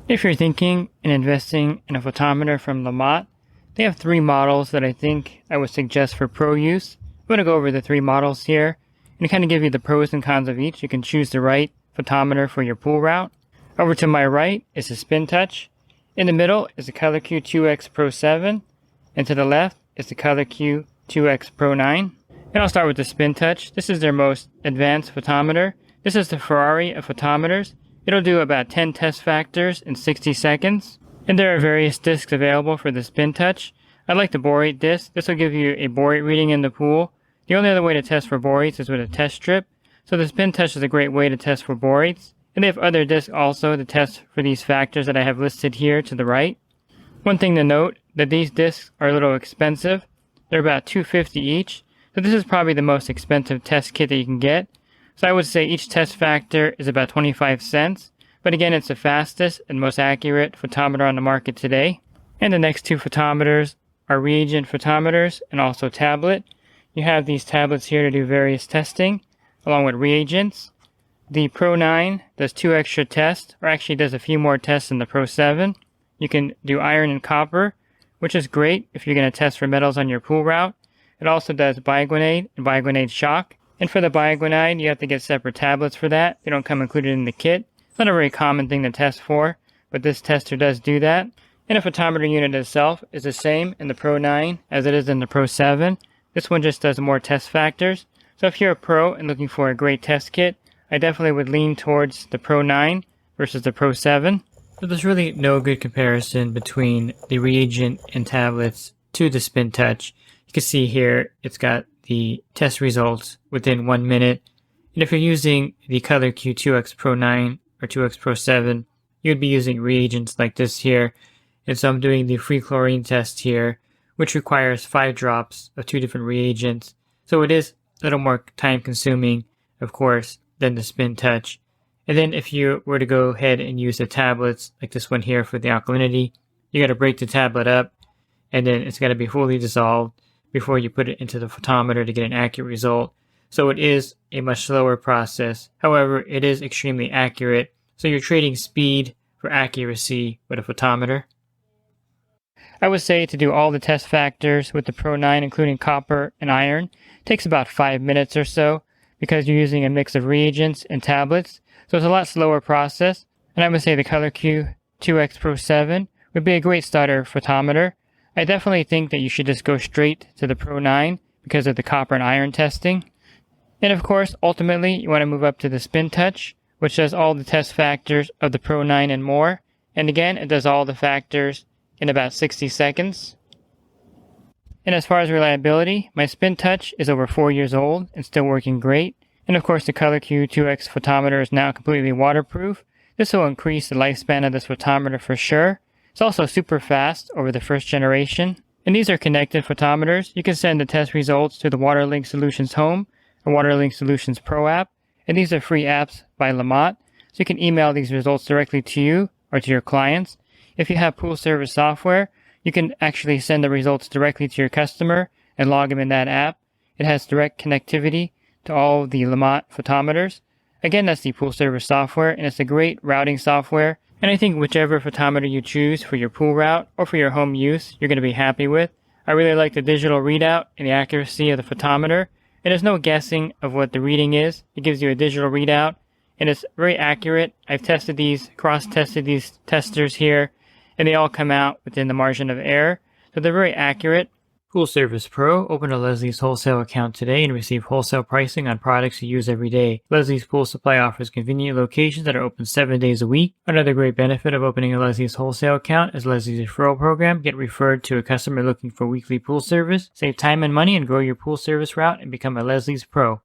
If you're thinking and investing in a photometer from LaMotte, they have 3 models that I think I would suggest for pro use. I'm going to go over the 3 models here and kind of give you the pros and cons of each. You can choose the right photometer for your pool route. Over to my right is the Spin Touch. In the middle is the ColorQ 2X Pro 7. And to the left is the ColorQ 2X Pro 9. And I'll start with the Spin Touch. This is their most advanced photometer. This is the Ferrari of photometers. It'll do about 10 test factors in 60 seconds. And there are various discs available for the Spin Touch. I like the borate disc. This will give you a borate reading in the pool. The only other way to test for borates is with a test strip. So the Spin Touch is a great way to test for borates. And they have other discs also to test for these factors that I have listed here to the right. One thing to note, that these discs are a little expensive. They're about $250 each. So this is probably the most expensive test kit that you can get. So I would say each test factor is about 25 cents. But again, it's the fastest and most accurate photometer on the market today. And the next 2 photometers are reagent photometers and also tablet. You have these tablets here to do various testing along with reagents. The Pro 9 does 2 extra tests, or actually does a few more tests than the Pro 7. You can do iron and copper, which is great if you're going to test for metals on your pool route. It also does biguanide and biguanide shock. And for the biguanide, you have to get separate tablets for that. They don't come included in the kit. It's not a very common thing to test for, but this tester does do that. And the photometer unit itself is the same in the Pro 9 as it is in the Pro 7. This one just does more test factors. So if you're a pro and looking for a great test kit, I definitely would lean towards the Pro 9 versus the Pro 7. So there's really no good comparison between the reagent and tablets to the Spin Touch. You can see here it's got the test results within 1 minute. And if you're using the ColorQ 2X Pro 9 or 2X Pro 7, you'd be using reagents like this here. And so I'm doing the free chlorine test here, which requires 5 drops of 2 different reagents. So it is a little more time consuming, of course, than the Spin Touch. And then if you were to go ahead and use the tablets, like this one here for the alkalinity, you got to break the tablet up, and then it's got to be fully dissolved before you put it into the photometer to get an accurate result. So it is a much slower process. However, it is extremely accurate. So you're trading speed for accuracy with a photometer. I would say to do all the test factors with the Pro 9, including copper and iron, takes about 5 minutes or so because you're using a mix of reagents and tablets. So it's a lot slower process. And I would say the ColorQ 2X Pro 7 would be a great starter photometer. I definitely think that you should just go straight to the Pro 9 because of the copper and iron testing. And of course, ultimately, you want to move up to the Spin Touch, which does all the test factors of the Pro 9 and more. And again, it does all the factors in about 60 seconds. And as far as reliability, my Spin Touch is over 4 years old and still working great. And of course, the ColorQ 2X photometer is now completely waterproof. This will increase the lifespan of this photometer for sure. It's also super fast over the first generation. And these are connected photometers. You can send the test results to the WaterLink Solutions Home or WaterLink Solutions Pro app. And these are free apps by LaMotte. So you can email these results directly to you or to your clients. If you have pool service software, you can actually send the results directly to your customer and log them in that app. It has direct connectivity to all the LaMotte photometers. Again, that's the pool service software, and it's a great routing software. And I think whichever photometer you choose for your pool route or for your home use, you're going to be happy with. I really like the digital readout and the accuracy of the photometer. And there's no guessing of what the reading is. It gives you a digital readout, and it's very accurate. I've tested these, cross-tested these testers here, and they all come out within the margin of error. So they're very accurate. Pool Service Pro. Open a Leslie's wholesale account today and receive wholesale pricing on products you use every day. Leslie's Pool Supply offers convenient locations that are open 7 days a week. Another great benefit of opening a Leslie's wholesale account is Leslie's referral program. Get referred to a customer looking for weekly pool service. Save time and money and grow your pool service route and become a Leslie's Pro.